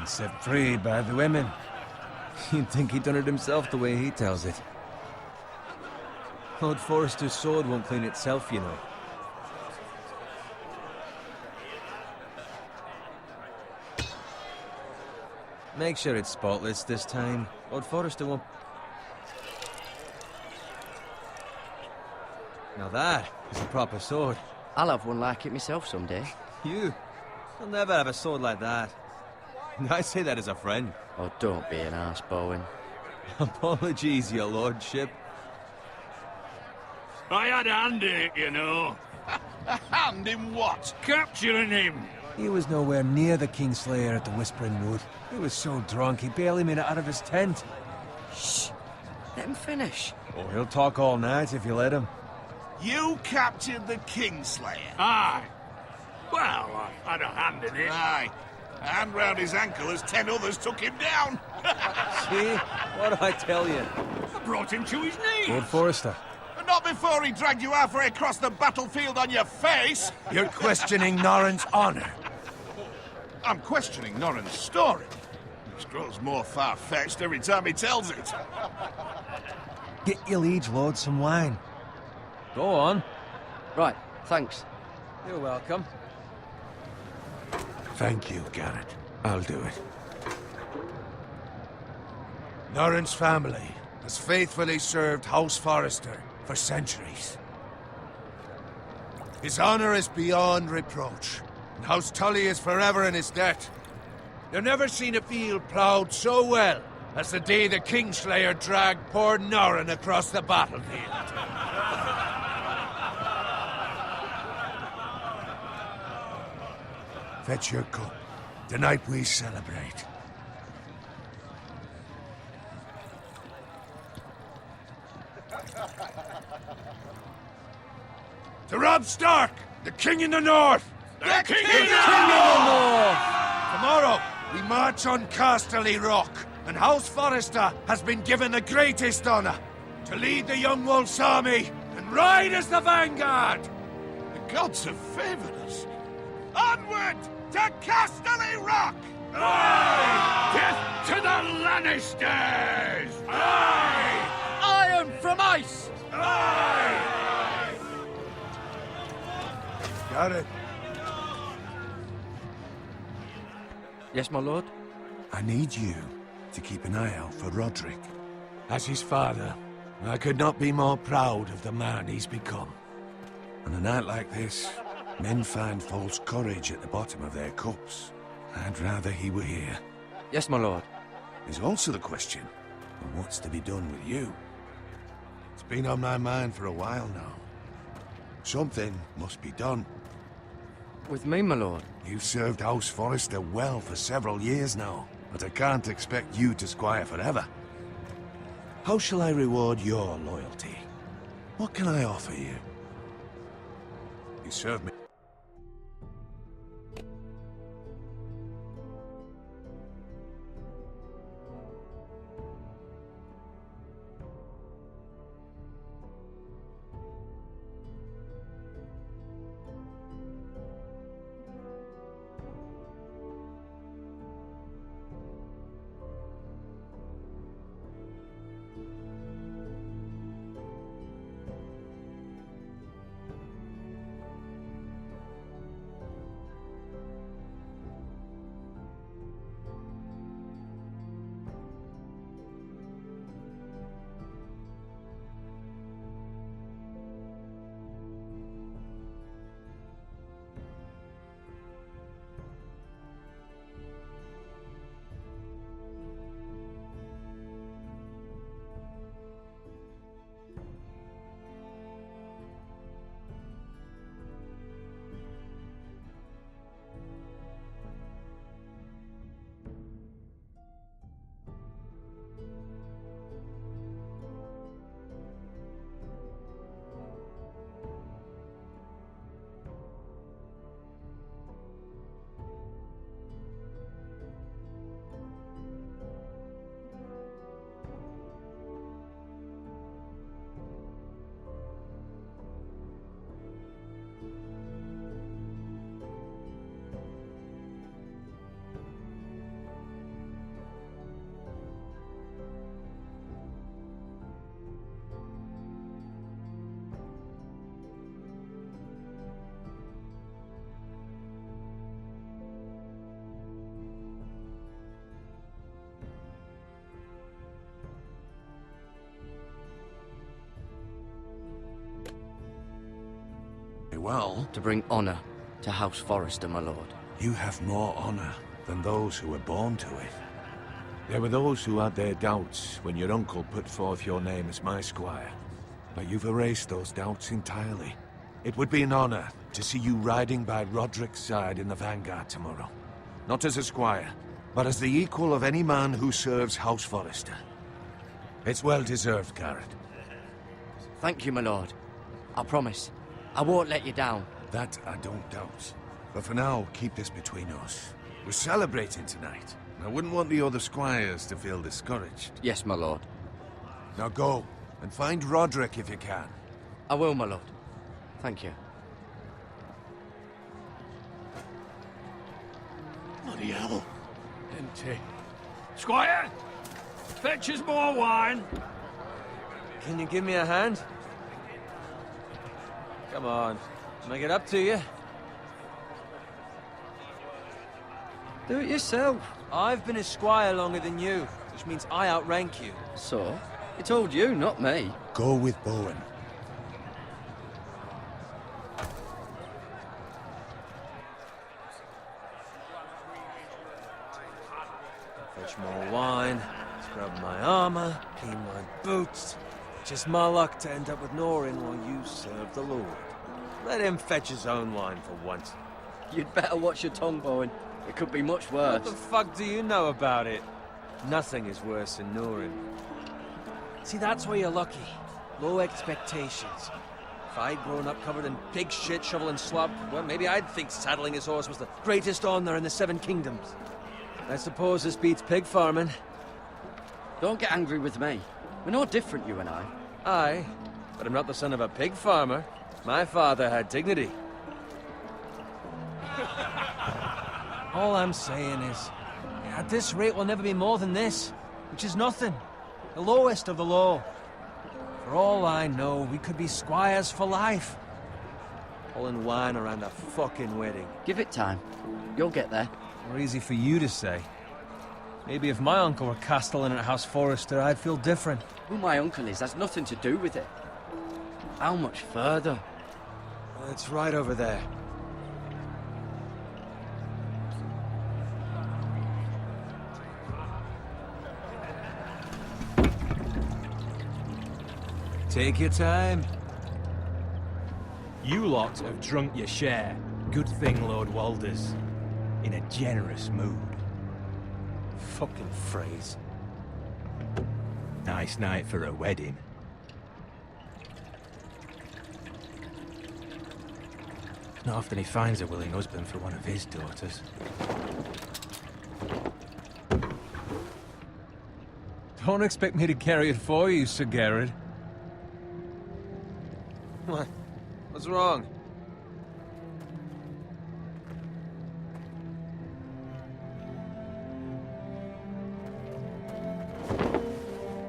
set free by the women. You'd think he'd done it himself the way he tells it. Lord Forrester's sword won't clean itself, you know. Make sure it's spotless this time. Lord Forrester won't... Now that is a proper sword. I'll have one like it myself someday. You? You'll never have a sword like that. I say that as a friend. Oh, don't be an arse, Bowen. Apologies, your lordship. I had a hand in it, you know. A hand in what? Capturing him. He was nowhere near the Kingslayer at the Whispering Wood. He was so drunk he barely made it out of his tent. Shh! Let him finish. Oh, he'll talk all night if you let him. You captured the Kingslayer? Aye. Well, I had a hand in it. Aye. A hand round his ankle as 10 others took him down. See? What do I tell you? I brought him to his knees. Lord Forrester. But not before he dragged you halfway across the battlefield on your face. You're questioning Norrin's honor. I'm questioning Norrin's story. Which grows more far-fetched every time he tells it. Get your liege lord some wine. Go on. Right, thanks. You're welcome. Thank you, Garrett. I'll do it. Norrin's family has faithfully served House Forrester for centuries. His honor is beyond reproach, and House Tully is forever in his debt. You've never seen a field ploughed so well as the day the Kingslayer dragged poor Norrin across the battlefield. Fetch your cup. Tonight we celebrate. To Robb Stark, the King in the North! The King King of the North! Tomorrow, we march on Casterly Rock, and House Forrester has been given the greatest honor to lead the Young Wolf's army and ride as the vanguard! The gods have favored us. Onward to Casterly Rock! Death to the Lannisters! Iron from ice! Got it. Yes, my lord? I need you to keep an eye out for Roderick. As his father, I could not be more proud of the man he's become. On a night like this, men find false courage at the bottom of their cups. I'd rather he were here. Yes, my lord. There's also the question of what's to be done with you. It's been on my mind for a while now. Something must be done. With me, my lord? You've served House Forrester well for several years now, but I can't expect you to squire forever. How shall I reward your loyalty? What can I offer you? You serve me. well. To bring honor to House Forrester, my lord. You have more honor than those who were born to it. There were those who had their doubts when your uncle put forth your name as my squire. But you've erased those doubts entirely. It would be an honor to see you riding by Roderick's side in the vanguard tomorrow. Not as a squire, but as the equal of any man who serves House Forrester. It's well deserved, Garrett. Thank you, my lord. I promise. I won't let you down. That I don't doubt. But for now, keep this between us. We're celebrating tonight. I wouldn't want the other squires to feel discouraged. Yes, my lord. Now go, and find Roderick if you can. I will, my lord. Thank you. Bloody hell. Empty. Squire! Fetch us more wine. Can you give me a hand? Come on. Make it up to you. Do it yourself. I've been a squire longer than you, which means I outrank you. So? He told you, not me. Go with Bowen. Fetch more wine, scrub my armor, clean my boots. Just my luck to end up with Norin while you serve the Lord. Let him fetch his own wine for once. You'd better watch your tongue, Bowen. It could be much worse. What the fuck do you know about it? Nothing is worse than Norin. See, that's where you're lucky. Low expectations. If I'd grown up covered in pig shit, shovel and slop, well, maybe I'd think saddling his horse was the greatest honor in the Seven Kingdoms. I suppose this beats pig farming. Don't get angry with me. We're no different, you and I. Aye, but I'm not the son of a pig farmer. My father had dignity. All I'm saying is, at this rate we'll never be more than this, which is nothing. The lowest of the low. For all I know, we could be squires for life. Pulling wine around a fucking wedding. Give it time. You'll get there. More easy for you to say. Maybe if my uncle were castellan at House Forrester, I'd feel different. Who my uncle is has nothing to do with it. How much further? Well, it's right over there. Take your time. You lot have drunk your share. Good thing Lord Walder's in a generous mood. Fucking phrase. Nice night for a wedding. Not often he finds a willing husband for one of his daughters. Don't expect me to carry it for you, Sir Garrett. What? What's wrong?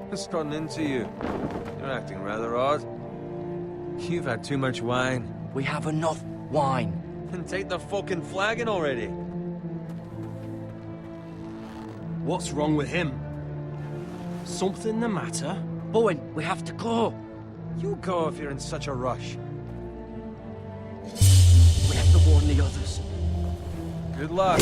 What's gotten into you? You're acting rather odd. You've had too much wine. We have enough wine. Then take the fucking flagon already. What's wrong with him? Something the matter? Bowen, we have to go. You go if you're in such a rush. We have to warn the others. Good luck.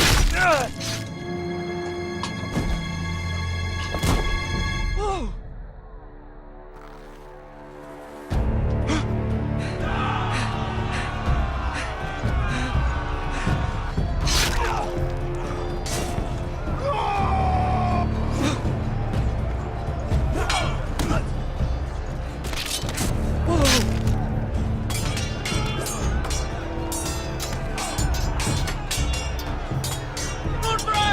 Run, bro!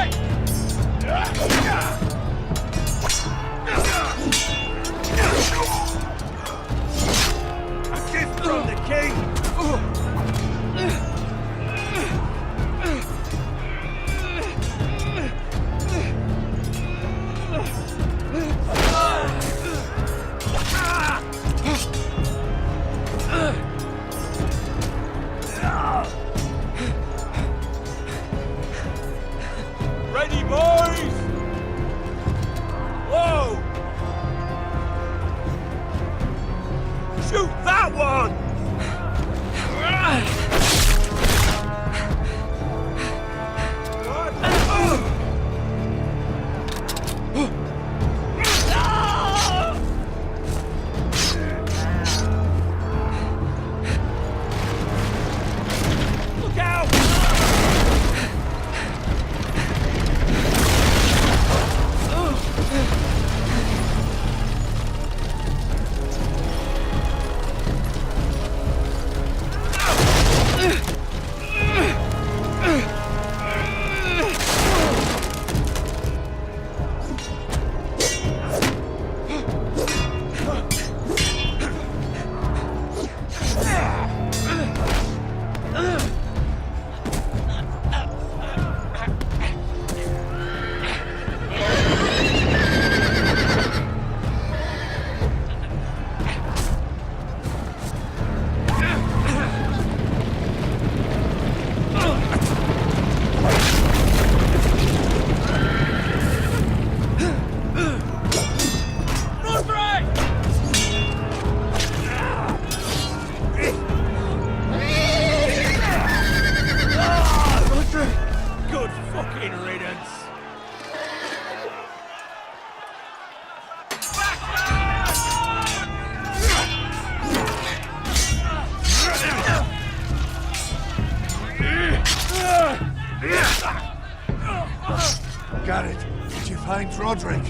Garrett, did you find Roderick?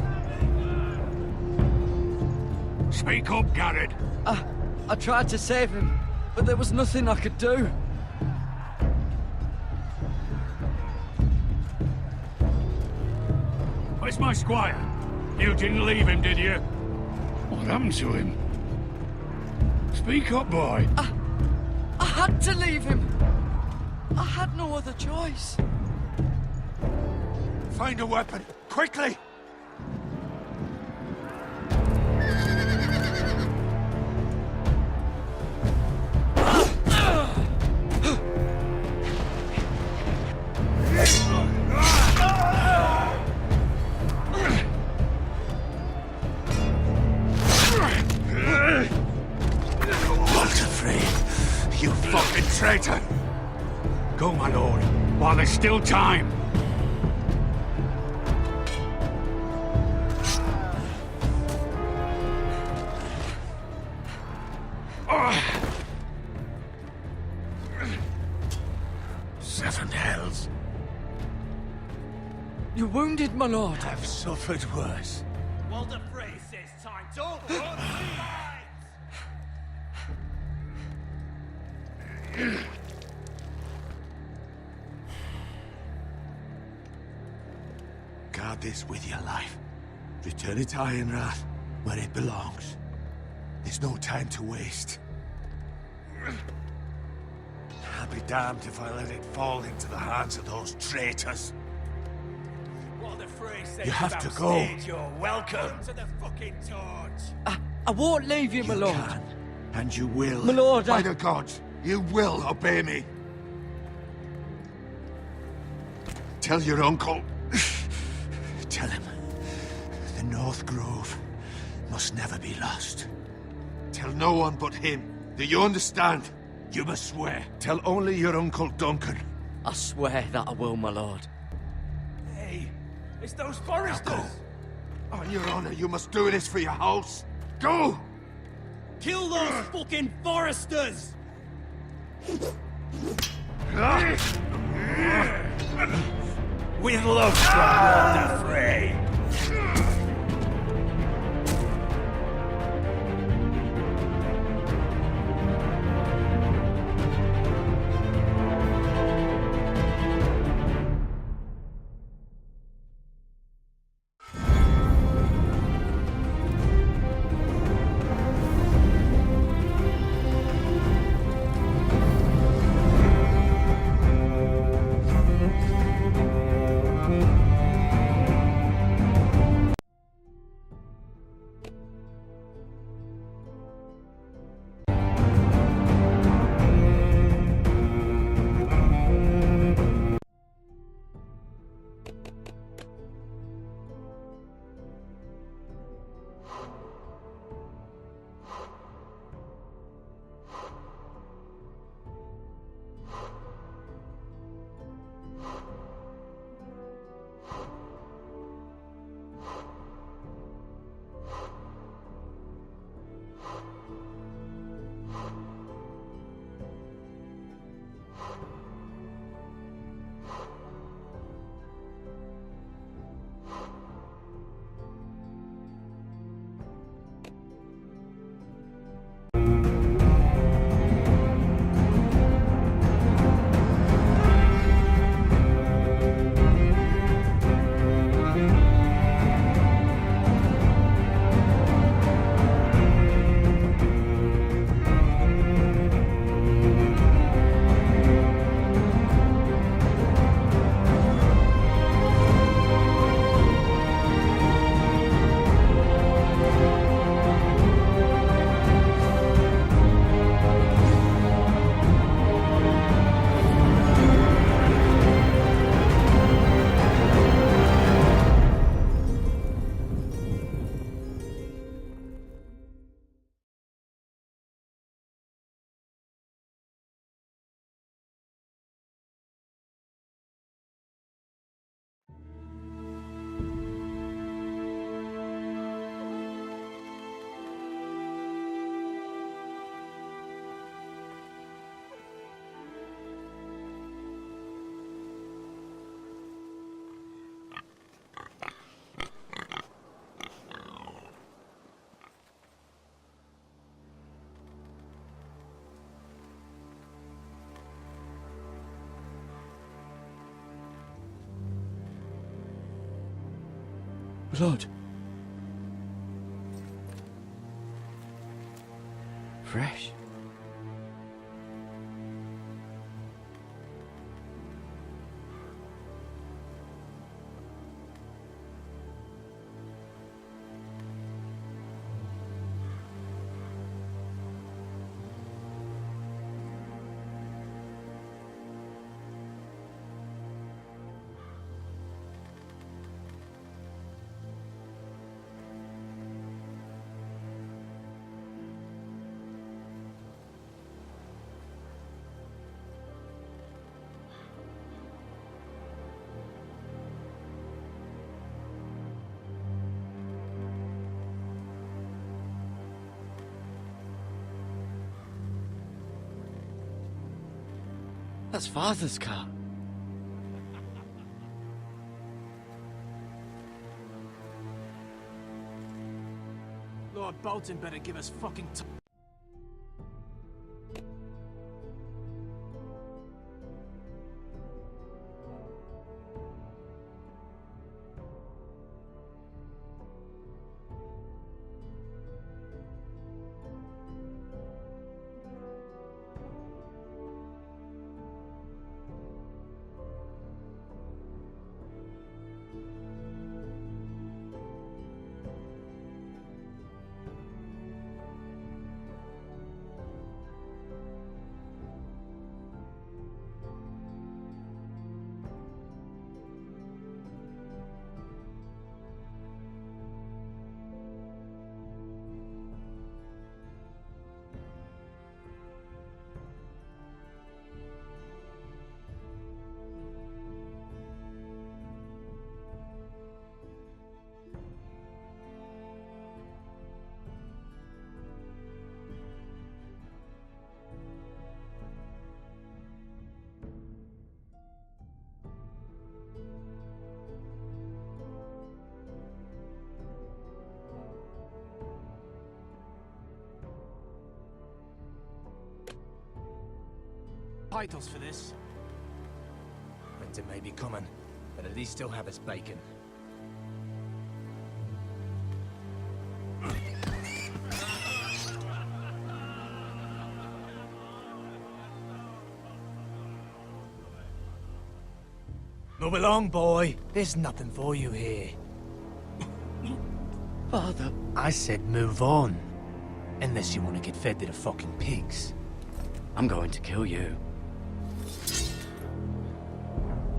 Speak up, Garrett. I tried to save him, but there was nothing I could do. Where's my squire? You didn't leave him, did you? What happened to him? Speak up, boy. I had to leave him. I had no other choice. Find a weapon, quickly! You fucking traitor! Go, my lord, while there's still time. Seven hells. You're wounded, my lord. I've suffered worse. Walder Frey says time. Don't run, Guard this with your life. Return it to Ironrath, where it belongs. There's no time to waste. I'll be damned if I let it fall into the hands of those traitors. Walder Frey says You have to about go. stage, you're welcome to the fucking torch. I won't leave you, my lord. Can, and you will. My lord, By the gods, you will obey me. Tell your uncle. Tell him. The North Grove must never be lost. Tell no one but him. Do you understand? You must swear. Tell only your Uncle Duncan. I swear that I will, my lord. Hey, it's those Now foresters. go. On your honor, you must do this for your house. Go! Kill those fucking foresters! With love from Walder Frey. Blood. Fresh. That's Father's car. Lord Bolton better give us fucking time. Titles for this. Winter may be coming, but at least still have its bacon. Move along, boy. There's nothing for you here. Father. I said move on. Unless you want to get fed to the fucking pigs. I'm going to kill you.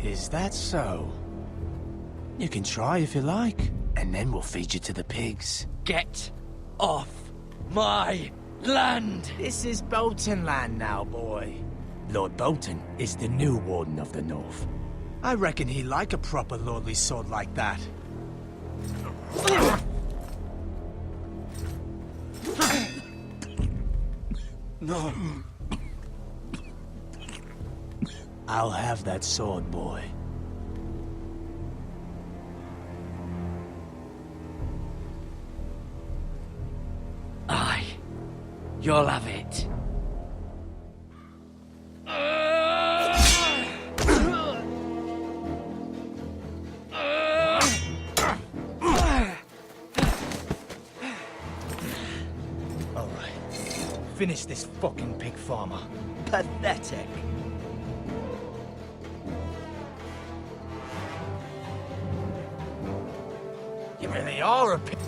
Is that so? You can try if you like, and then we'll feed you to the pigs. Get off my land! This is Bolton land now, boy. Lord Bolton is the new Warden of the North. I reckon he'd like a proper lordly sword like that. No. I'll have that sword, boy. Aye. You'll have it. All right. Finish this fucking pig farmer. Pathetic. You really are a pig.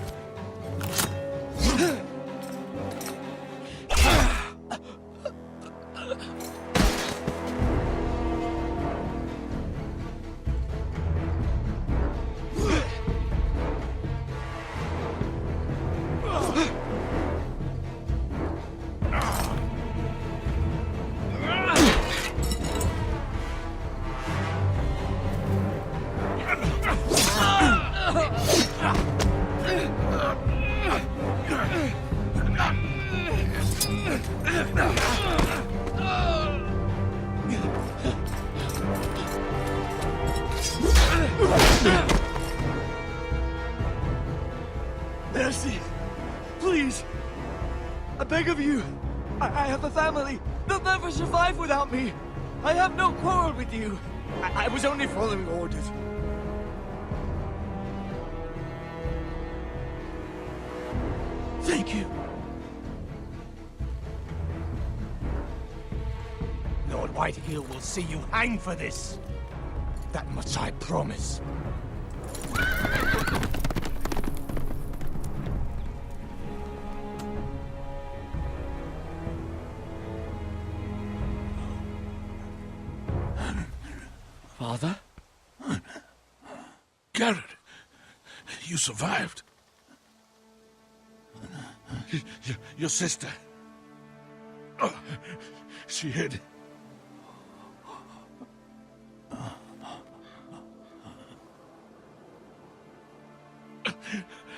Mercy! Please! I beg of you! I have a family! They'll never survive without me! I have no quarrel with you! I was only following orders. you? Lord Whitehill will see you hang for this. That much I promise. Father? Garrett, you survived. Your sister. Oh, she hid.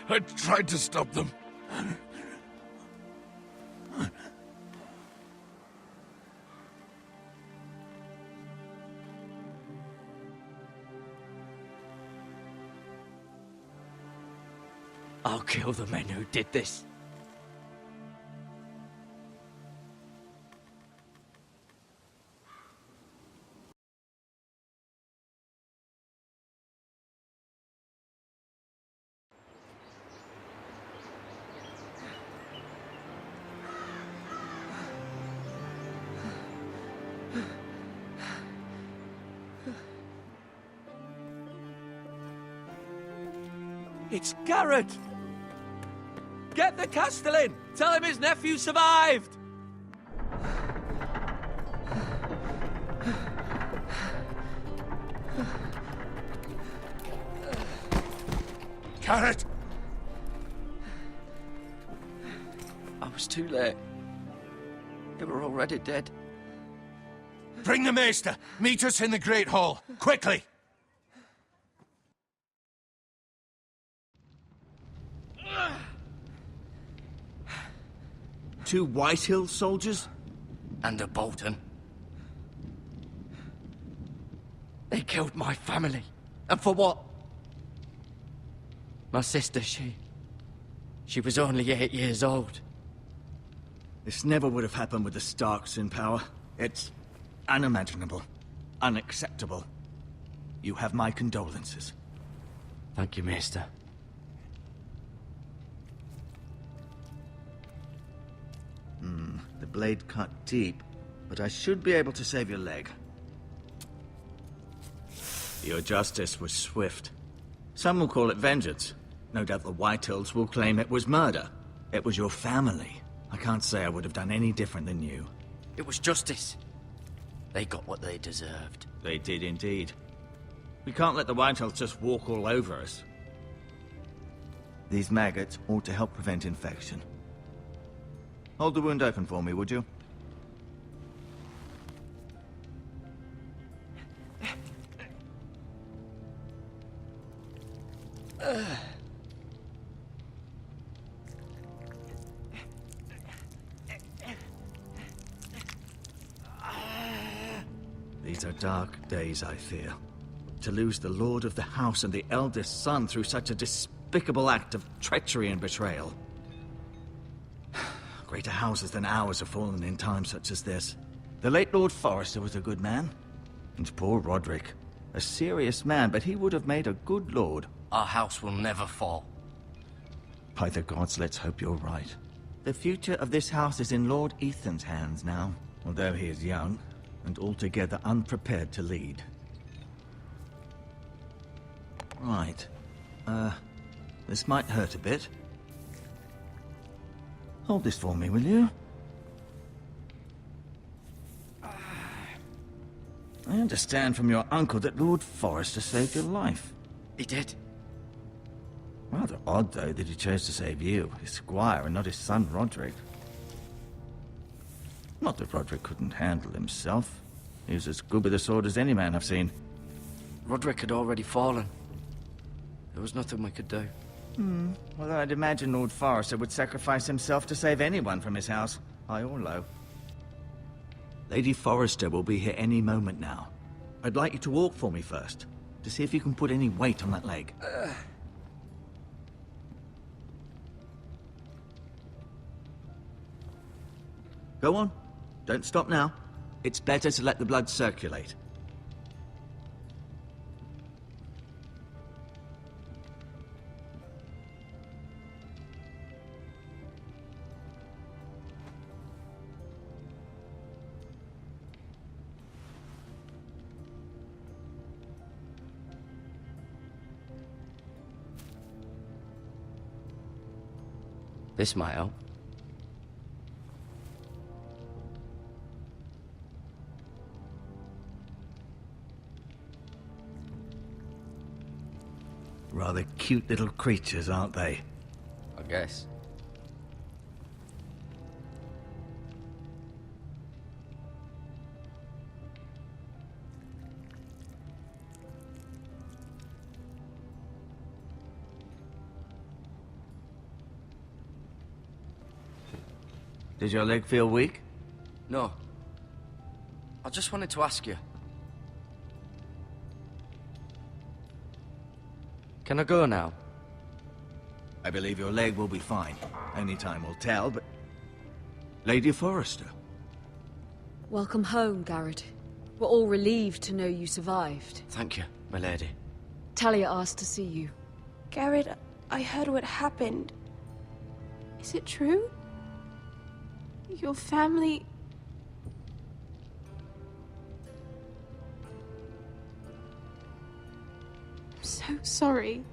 I tried to stop them. I'll kill the men who did this. It's Garrett! Get the Castellan! Tell him his nephew survived! Garrett! I was too late. They were already dead. Bring the Maester! Meet us in the Great Hall! Quickly! Two Whitehill soldiers? And a Bolton. They killed my family. And for what? My sister, she was only 8 years old. This never would have happened with the Starks in power. It's unimaginable. Unacceptable. You have my condolences. Thank you, Maester. The blade cut deep, but I should be able to save your leg. Your justice was swift. Some will call it vengeance. No doubt the Whitehills will claim it was murder. It was your family. I can't say I would have done any different than you. It was justice. They got what they deserved. They did indeed. We can't let the Whitehills just walk all over us. These maggots ought to help prevent infection. Hold the wound open for me, would you? These are dark days, I fear. To lose the Lord of the House and the eldest son through such a despicable act of treachery and betrayal. Greater houses than ours have fallen in times such as this. The late Lord Forrester was a good man. And poor Roderick. A serious man, but he would have made a good lord. Our house will never fall. By the gods, let's hope you're right. The future of this house is in Lord Ethan's hands now, although he is young and altogether unprepared to lead. Right. This might hurt a bit. Hold this for me, will you? I understand from your uncle that Lord Forrester saved your life. He did. Rather odd, though, that he chose to save you, his squire, and not his son, Roderick. Not that Roderick couldn't handle himself. He was as good with a sword as any man I've seen. Roderick had already fallen. There was nothing we could do. Well, I'd imagine Lord Forrester would sacrifice himself to save anyone from his house, high or low. Lady Forrester will be here any moment now. I'd like you to walk for me first, to see if you can put any weight on that leg. Go on. Don't stop now. It's better to let the blood circulate. This might help. Rather cute little creatures, aren't they? I guess. Does your leg feel weak? No. I just wanted to ask you. Can I go now? I believe your leg will be fine. Only time will tell, but... Lady Forrester. Welcome home, Garrett. We're all relieved to know you survived. Thank you, my lady. Talia asked to see you. Garrett, I heard what happened. Is it true? Your family... I'm so sorry.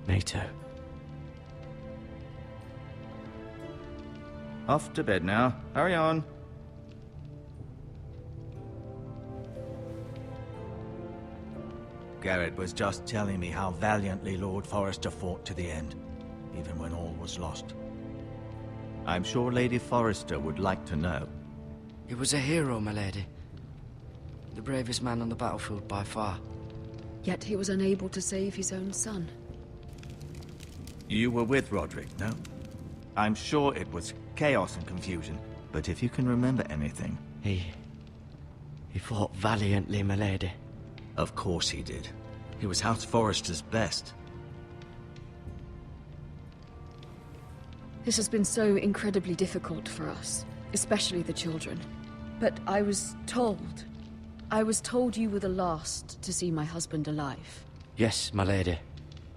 Me too. Off to bed now. Hurry on. Garrett was just telling me how valiantly Lord Forrester fought to the end, even when all was lost. I'm sure Lady Forrester would like to know. He was a hero, my lady. The bravest man on the battlefield by far. Yet he was unable to save his own son. You were with Roderick, no? I'm sure it was chaos and confusion, but if you can remember anything... He fought valiantly, my lady. Of course he did. He was House Forrester's best. This has been so incredibly difficult for us, especially the children. But I was told you were the last to see my husband alive. Yes, my lady.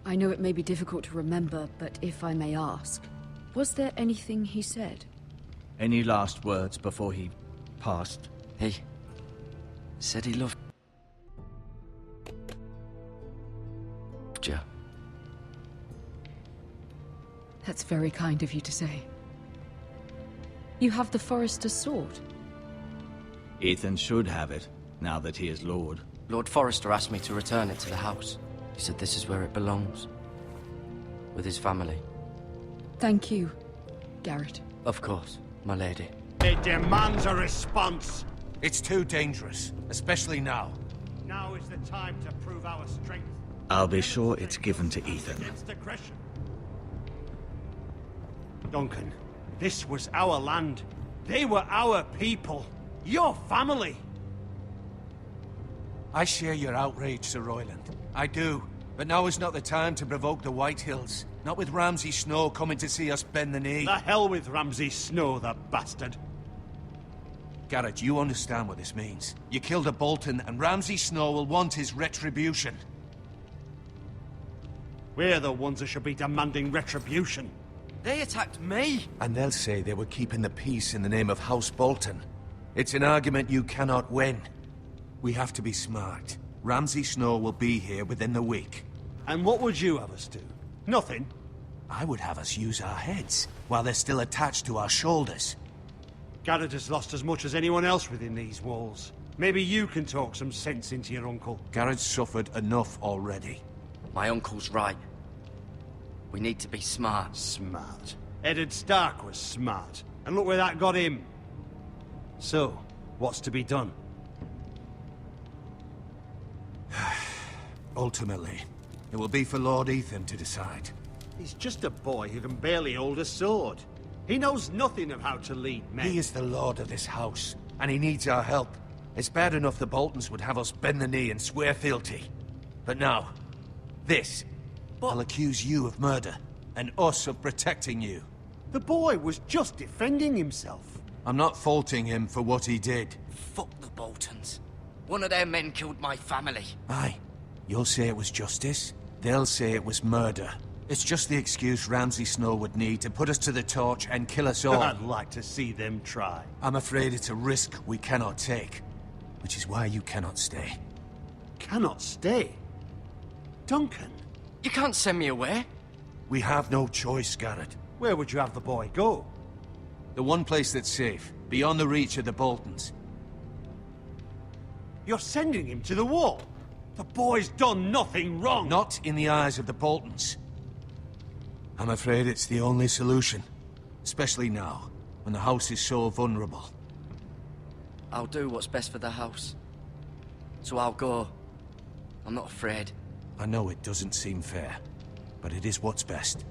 I know it may be difficult to remember, but if I may ask, was there anything he said? Any last words before he passed? He said he loved you. That's very kind of you to say. You have the Forrester's sword. Ethan should have it, now that he is Lord. Lord Forrester asked me to return it to the house. He said this is where it belongs. With his family. Thank you, Garrett. Of course, my lady. It demands a response. It's too dangerous, especially now. Now is the time to prove our strength. I'll be sure it's given to Ethan. Against aggression. Duncan, this was our land. They were our people. Your family. I share your outrage, Sir Royland. I do. But now is not the time to provoke the Whitehills. Not with Ramsay Snow coming to see us bend the knee. The hell with Ramsay Snow, the bastard. Garrett, you understand what this means. You killed a Bolton, and Ramsay Snow will want his retribution. We're the ones that should be demanding retribution. They attacked me! And they'll say they were keeping the peace in the name of House Bolton. It's an argument you cannot win. We have to be smart. Ramsay Snow will be here within the week. And what would you have us do? Nothing. I would have us use our heads, while they're still attached to our shoulders. Garrett has lost as much as anyone else within these walls. Maybe you can talk some sense into your uncle. Garrett's suffered enough already. My uncle's right. We need to be smart. Smart. Eddard Stark was smart. And look where that got him. So, what's to be done? Ultimately, it will be for Lord Ethan to decide. He's just a boy who can barely hold a sword. He knows nothing of how to lead men. He is the lord of this house, and he needs our help. It's bad enough the Boltons would have us bend the knee and swear fealty. But now, this. I'll accuse you of murder, and us of protecting you. The boy was just defending himself. I'm not faulting him for what he did. Fuck the Boltons. One of their men killed my family. Aye. You'll say it was justice. They'll say it was murder. It's just the excuse Ramsay Snow would need to put us to the torch and kill us all. I'd like to see them try. I'm afraid it's a risk we cannot take. Which is why you cannot stay. Cannot stay? Duncan? You can't send me away. We have no choice, Garrett. Where would you have the boy go? The one place that's safe, beyond the reach of the Boltons. You're sending him to the wall? The boy's done nothing wrong! Not in the eyes of the Boltons. I'm afraid it's the only solution. Especially now, when the house is so vulnerable. I'll do what's best for the house. So I'll go. I'm not afraid. I know it doesn't seem fair, but it is what's best.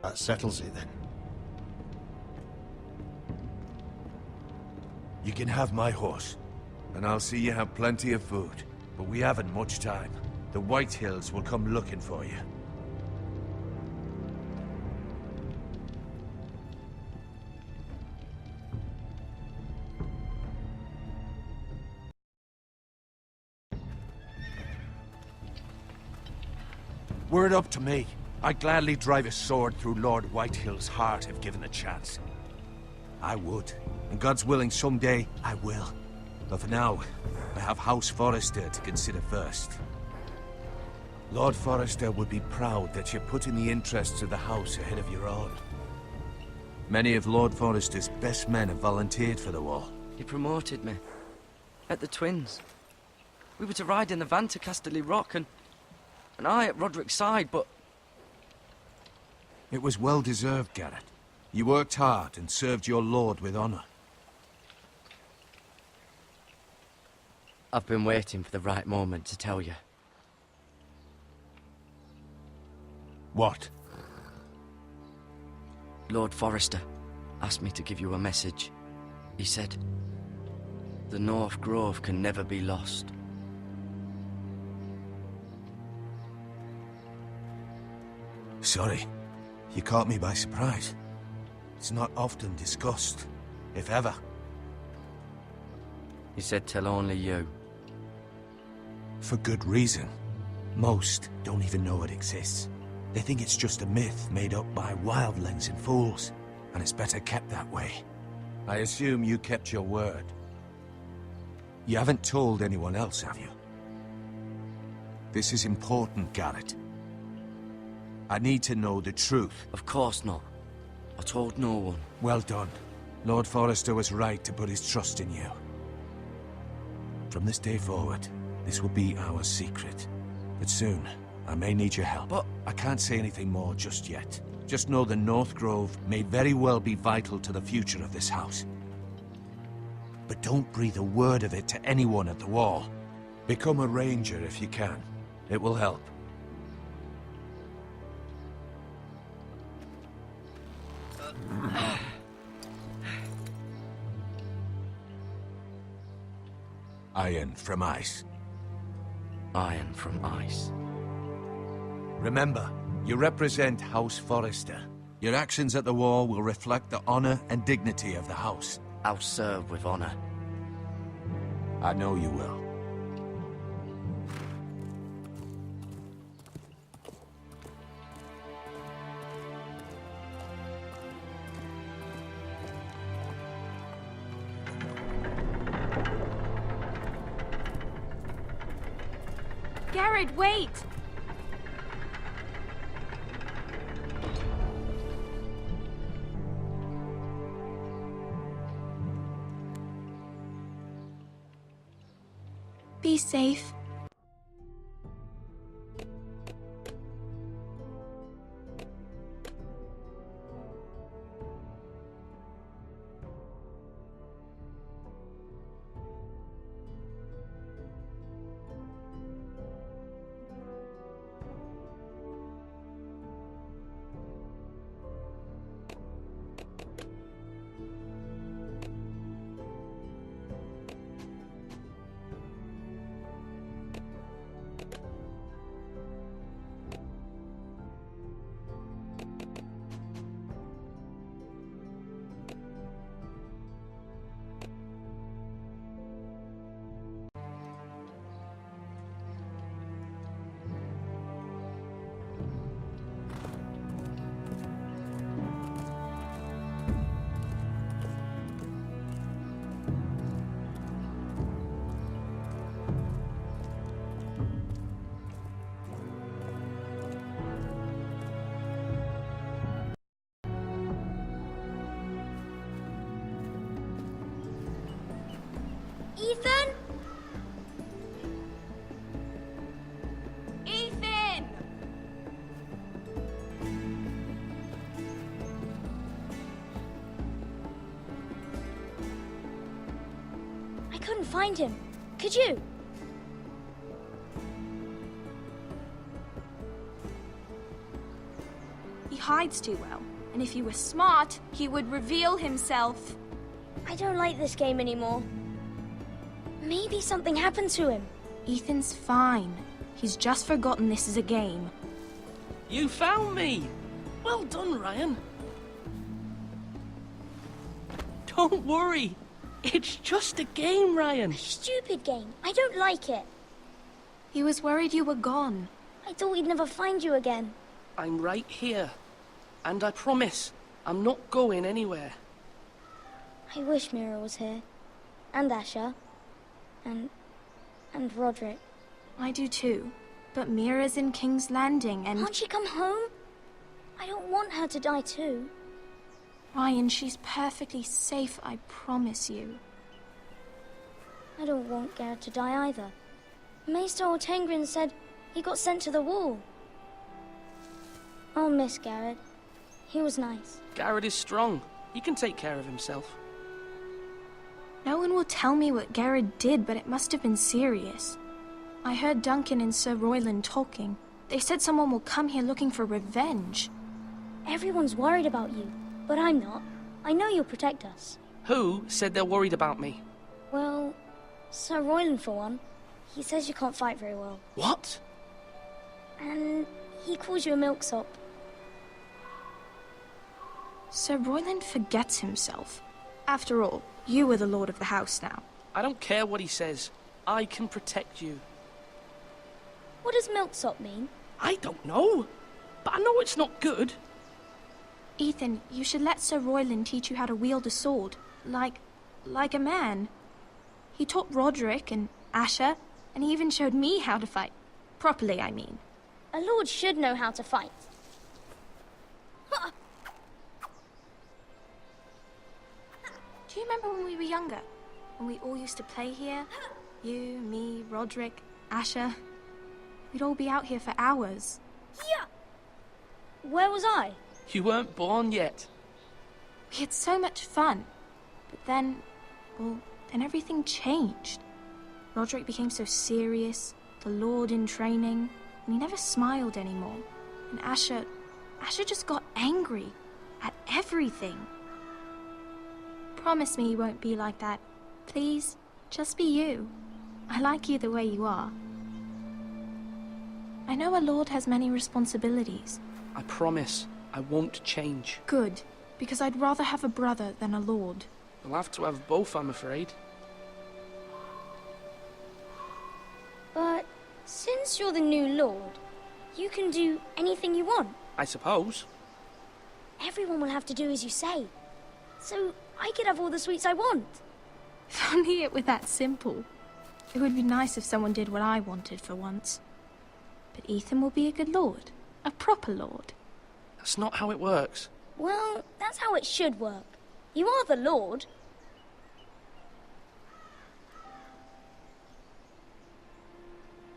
That settles it then. You can have my horse, and I'll see you have plenty of food. But we haven't much time. The White Hills will come looking for you. Were it up to me, I'd gladly drive a sword through Lord Whitehill's heart if given the chance. I would, and God's willing someday I will. But for now, I have House Forrester to consider first. Lord Forrester would be proud that you're putting the interests of the house ahead of your own. Many of Lord Forrester's best men have volunteered for the war. He promoted me. At the Twins. We were to ride in the van to Casterly Rock, and I at Roderick's side, but... It was well deserved, Garrett. You worked hard and served your lord with honor. I've been waiting for the right moment to tell you. What? Lord Forrester asked me to give you a message. He said, the North Grove can never be lost. Sorry. You caught me by surprise. It's not often discussed, if ever. He said tell only you. For good reason. Most don't even know it exists. They think it's just a myth made up by wildlings and fools, and it's better kept that way. I assume you kept your word. You haven't told anyone else, have you? This is important, Garrett. I need to know the truth. Of course not. I told no one. Well done. Lord Forrester was right to put his trust in you. From this day forward, this will be our secret. But soon, I may need your help. But... I can't say anything more just yet. Just know the North Grove may very well be vital to the future of this house. But don't breathe a word of it to anyone at the wall. Become a ranger if you can. It will help. Iron from ice. Iron from ice. Remember, you represent House Forrester. Your actions at the war will reflect the honor and dignity of the house. I'll serve with honor. I know you will. Garrett, wait! Be safe. Ethan? Ethan! I couldn't find him. Could you? He hides too well, and if he were smart, he would reveal himself. I don't like this game anymore. Maybe something happened to him. Ethan's fine. He's just forgotten this is a game. You found me! Well done, Ryan. Don't worry. It's just a game, Ryan. Stupid game. I don't like it. He was worried you were gone. I thought we'd never find you again. I'm right here. And I promise, I'm not going anywhere. I wish Mira was here. And Asher. And Roderick. I do too. But Mira's in King's Landing and... Can't she come home? I don't want her to die too. Ryan, she's perfectly safe, I promise you. I don't want Garrett to die either. Maester Ortengrin said he got sent to the wall. I'll miss Garrett. He was nice. Garrett is strong. He can take care of himself. No one will tell me what Garrett did, but it must have been serious. I heard Duncan and Sir Royland talking. They said someone will come here looking for revenge. Everyone's worried about you, but I'm not. I know you'll protect us. Who said they're worried about me? Well, Sir Royland for one. He says you can't fight very well. What? And he calls you a milksop. Sir Royland forgets himself. After all, you are the lord of the house now. I don't care what he says. I can protect you. What does milksop mean? I don't know. But I know it's not good. Ethan, you should let Sir Royland teach you how to wield a sword. Like a man. He taught Roderick and Asher, and he even showed me how to fight. Properly, I mean. A lord should know how to fight. Do you remember when we were younger? When we all used to play here? You, me, Roderick, Asher. We'd all be out here for hours. Yeah! Where was I? You weren't born yet. We had so much fun. But then, well, then everything changed. Roderick became so serious, the Lord in training, and he never smiled anymore. And Asher just got angry at everything. Promise me you won't be like that. Please, just be you. I like you the way you are. I know a lord has many responsibilities. I promise I won't change. Good, because I'd rather have a brother than a lord. We'll have to have both, I'm afraid. But since you're the new lord, you can do anything you want. I suppose. Everyone will have to do as you say. So I could have all the sweets I want. If only it were that simple. It would be nice if someone did what I wanted for once. But Ethan will be a good lord. A proper lord. That's not how it works. Well, that's how it should work. You are the lord.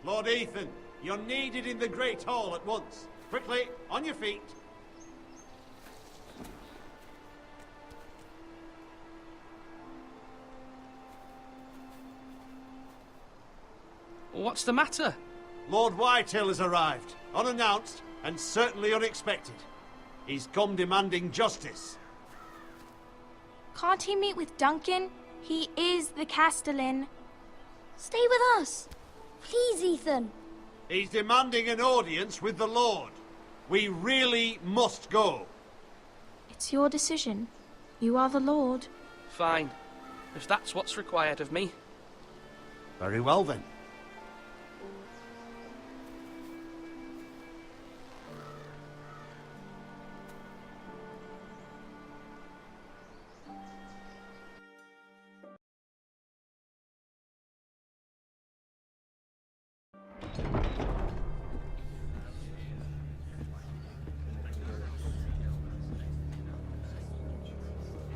Lord Ethan, you're needed in the Great Hall at once. Quickly, on your feet. What's the matter? Lord Whitehill has arrived, unannounced and certainly unexpected. He's come demanding justice. Can't he meet with Duncan? He is the Castellan. Stay with us. Please, Ethan. He's demanding an audience with the Lord. We really must go. It's your decision. You are the lord. Fine. If that's what's required of me. Very well then.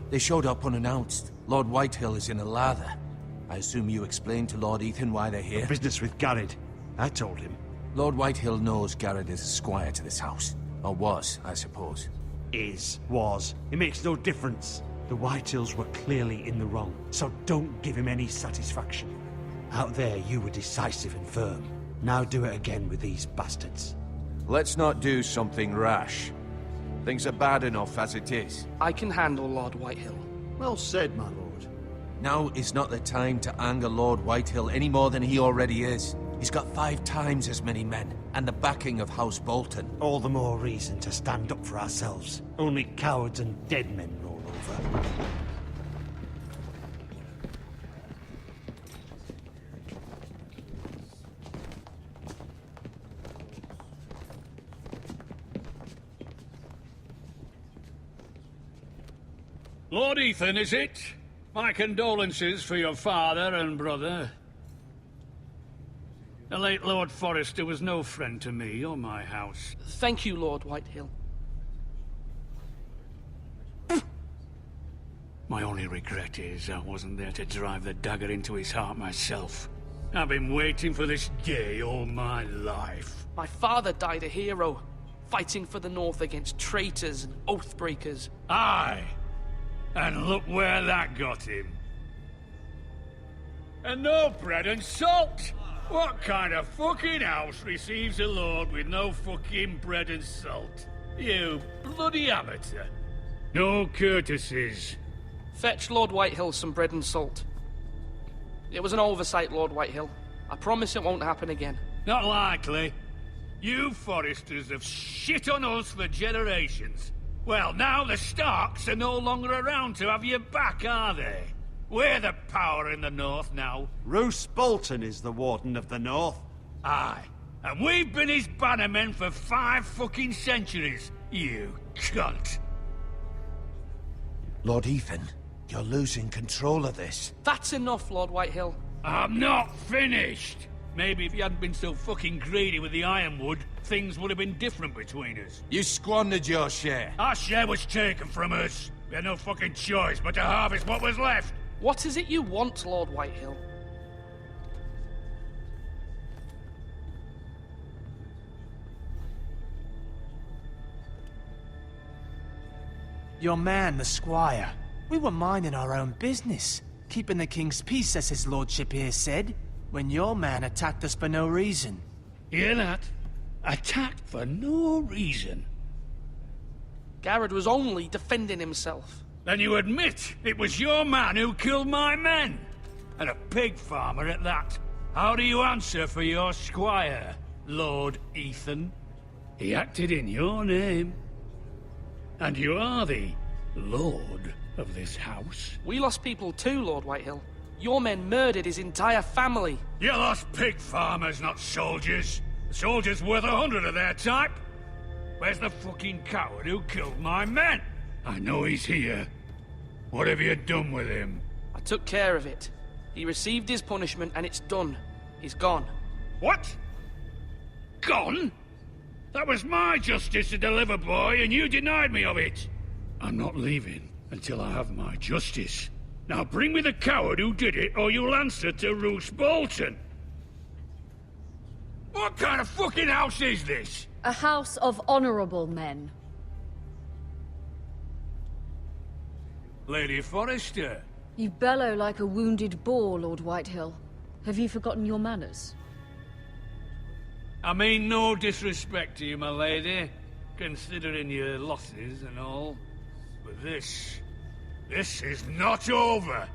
They showed up unannounced. Lord Whitehill is in a lather. I assume you explained to Lord Ethan why they're here? Business with Garrett. I told him. Lord Whitehill knows Garrett is a squire to this house. Or was, I suppose. Was. It makes no difference. The Whitehills were clearly in the wrong, so don't give him any satisfaction. Out there, you were decisive and firm. Now do it again with these bastards. Let's not do something rash. Things are bad enough as it is. I can handle Lord Whitehill. Well said, my lord. Now is not the time to anger Lord Whitehill any more than he already is. He's got 5 times as many men, and the backing of House Bolton. All the more reason to stand up for ourselves. Only cowards and dead men roll over. Lord Ethan, is it? My condolences for your father and brother. The late Lord Forrester was no friend to me or my house. Thank you, Lord Whitehill. My only regret is I wasn't there to drive the dagger into his heart myself. I've been waiting for this day all my life. My father died a hero, fighting for the North against traitors and oathbreakers. Aye. And look where that got him. And no bread and salt! What kind of fucking house receives a lord with no fucking bread and salt? You bloody amateur. No courtesies. Fetch Lord Whitehill some bread and salt. It was an oversight, Lord Whitehill. I promise it won't happen again. Not likely. You Forresters have shit on us for generations. Well, now the Starks are no longer around to have you back, are they? We're the power in the North now. Roose Bolton is the Warden of the North. Aye. And we've been his bannermen for 5 fucking centuries, you cunt. Lord Ethan, you're losing control of this. That's enough, Lord Whitehill. I'm not finished! Maybe if you hadn't been so fucking greedy with the ironwood, things would have been different between us. You squandered your share. Our share was taken from us. We had no fucking choice but to harvest what was left. What is it you want, Lord Whitehill? Your man, the squire. We were minding our own business, keeping the king's peace, as his lordship here said, when your man attacked us for no reason. Hear that? Attacked for no reason. Garrett was only defending himself. Then you admit it was your man who killed my men? And a pig farmer at that. How do you answer for your squire, Lord Ethan? He acted in your name. And you are the lord of this house. We lost people too, Lord Whitehill. Your men murdered his entire family. You lost pig farmers, not soldiers. The soldiers worth 100 of their type. Where's the fucking coward who killed my men? I know he's here. What have you done with him? I took care of it. He received his punishment and it's done. He's gone. What? Gone? That was my justice to deliver, boy, and you denied me of it. I'm not leaving until I have my justice. Now bring me the coward who did it, or you'll answer to Roose Bolton. What kind of fucking house is this? A house of honorable men. Lady Forrester. You bellow like a wounded boar, Lord Whitehill. Have you forgotten your manners? I mean no disrespect to you, my lady, considering your losses and all. But this is not over.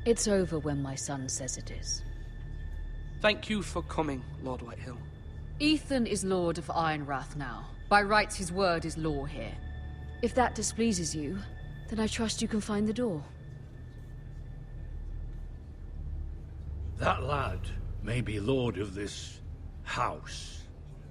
It's over when my son says it is. Thank you for coming, Lord Whitehill. Ethan is Lord of Ironrath now. By rights, his word is law here. If that displeases you, then I trust you can find the door. That lad may be lord of this house,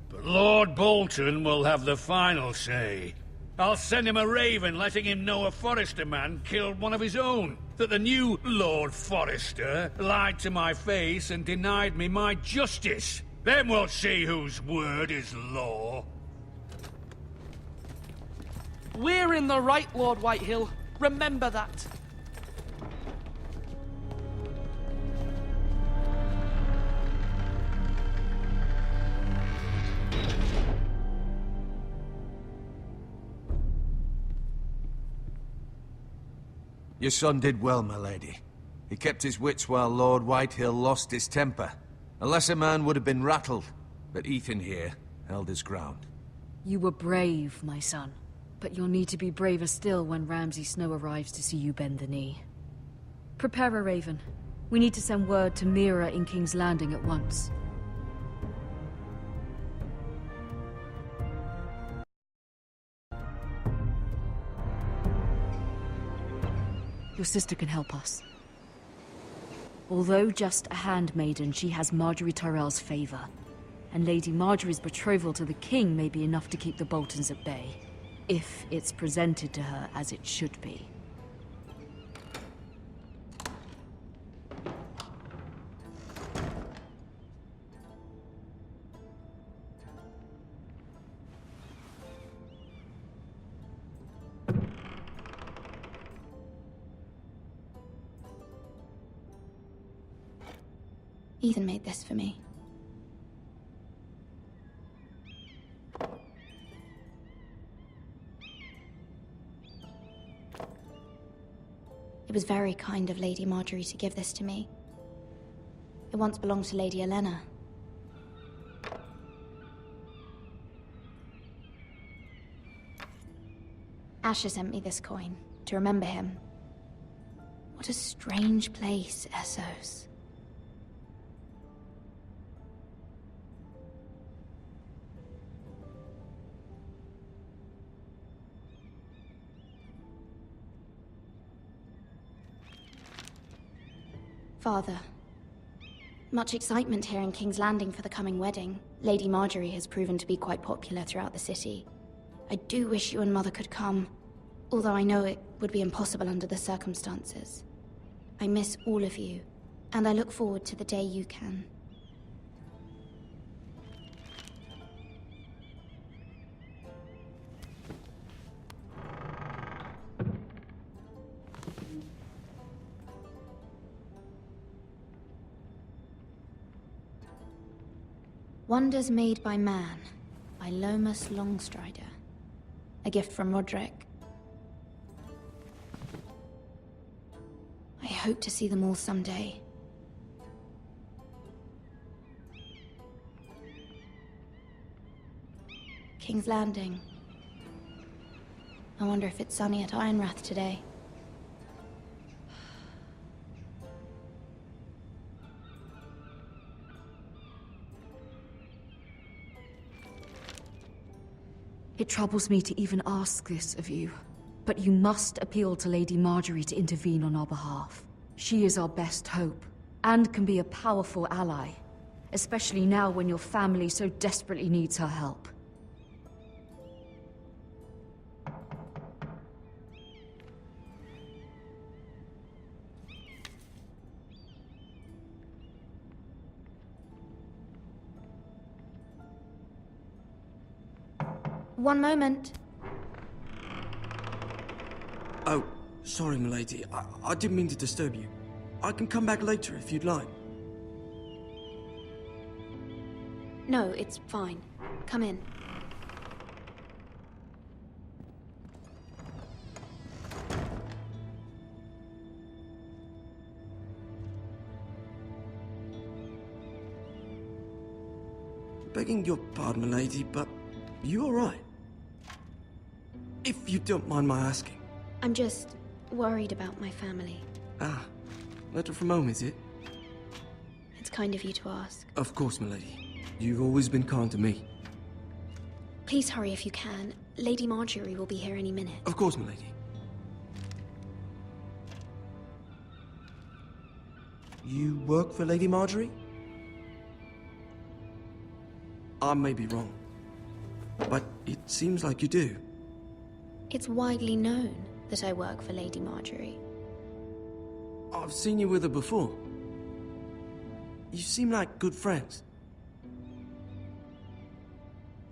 but Lord Bolton will have the final say. I'll send him a raven letting him know a Forrester man killed one of his own. That the new Lord Forrester lied to my face and denied me my justice. Then we'll see whose word is law. We're in the right, Lord Whitehill. Remember that. Your son did well, my lady. He kept his wits while Lord Whitehill lost his temper. A lesser man would have been rattled, but Ethan here held his ground. You were brave, my son. But you'll need to be braver still when Ramsay Snow arrives to see you bend the knee. Prepare a raven. We need to send word to Mira in King's Landing at once. Your sister can help us. Although just a handmaiden, she has Marjorie Tyrell's favor. And Lady Marjorie's betrothal to the king may be enough to keep the Boltons at bay. If it's presented to her as it should be. Ethan made this for me. It was very kind of Lady Marjorie to give this to me. It once belonged to Lady Olenna. Asher sent me this coin to remember him. What a strange place, Essos. Father, much excitement here in King's Landing for the coming wedding. Lady Marjorie has proven to be quite popular throughout the city. I do wish you and Mother could come, although I know it would be impossible under the circumstances. I miss all of you, and I look forward to the day you can. Wonders Made by Man, by Lomas Longstrider. A gift from Roderick. I hope to see them all someday. King's Landing. I wonder if it's sunny at Ironrath today. It troubles me to even ask this of you, but you must appeal to Lady Marjorie to intervene on our behalf. She is our best hope, and can be a powerful ally, especially now when your family so desperately needs her help. One moment. Oh, sorry, milady. I didn't mean to disturb you. I can come back later if you'd like. No, it's fine. Come in. Begging your pardon, milady, but you all right? If you don't mind my asking. I'm just worried about my family. Ah, letter from home, is it? It's kind of you to ask. Of course, milady. You've always been kind to me. Please hurry if you can. Lady Marjorie will be here any minute. Of course, milady. You work for Lady Marjorie? I may be wrong, but it seems like you do. It's widely known that I work for Lady Marjorie. I've seen you with her before. You seem like good friends.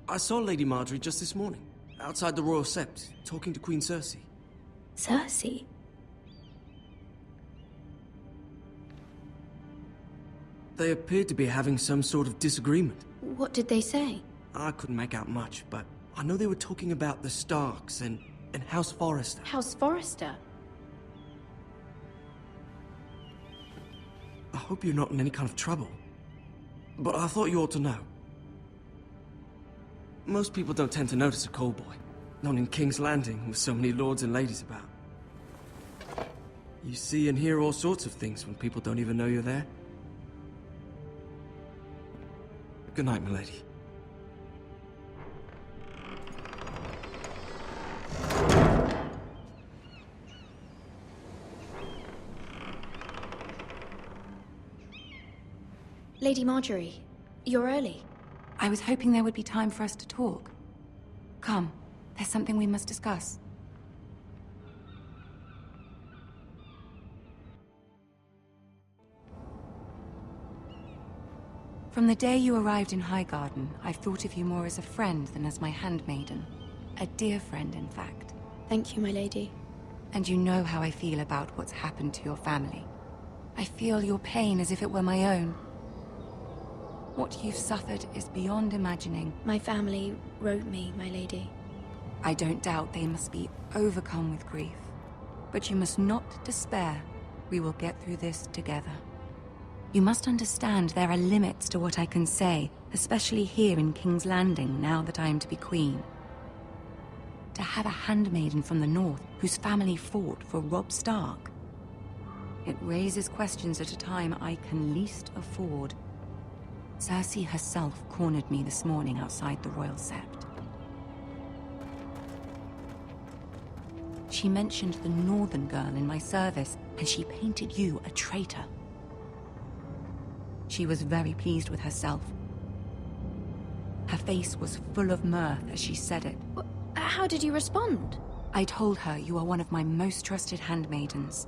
I saw Lady Marjorie just this morning, outside the Royal Sept, talking to Queen Cersei. Cersei? They appeared to be having some sort of disagreement. What did they say? I couldn't make out much, but I know they were talking about the Starks and House Forrester. House Forrester? I hope you're not in any kind of trouble. But I thought you ought to know. Most people don't tend to notice a callboy. Not in King's Landing, with so many lords and ladies about. You see and hear all sorts of things when people don't even know you're there. Good night, milady. Lady Marjorie, you're early. I was hoping there would be time for us to talk. Come, there's something we must discuss. From the day you arrived in Highgarden, I've thought of you more as a friend than as my handmaiden. A dear friend, in fact. Thank you, my lady. And you know how I feel about what's happened to your family. I feel your pain as if it were my own. What you've suffered is beyond imagining. My family wrote me, my lady. I don't doubt they must be overcome with grief. But you must not despair. We will get through this together. You must understand there are limits to what I can say, especially here in King's Landing, now that I am to be queen. To have a handmaiden from the north whose family fought for Robb Stark. It raises questions at a time I can least afford. Cersei herself cornered me this morning outside the Royal Sept. She mentioned the northern girl in my service, and she painted you a traitor. She was very pleased with herself. Her face was full of mirth as she said it. How did you respond? I told her you are one of my most trusted handmaidens.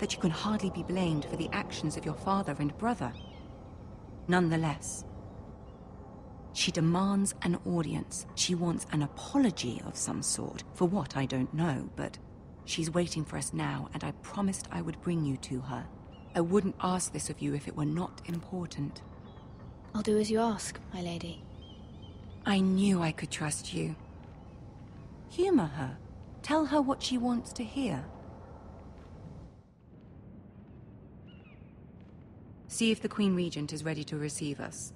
that you can hardly be blamed for the actions of your father and brother. Nonetheless, she demands an audience. She wants an apology of some sort, for what I don't know, but she's waiting for us now, and I promised I would bring you to her. I wouldn't ask this of you if it were not important. I'll do as you ask, my lady. I knew I could trust you. Humor her. Tell her what she wants to hear. See if the Queen Regent is ready to receive us.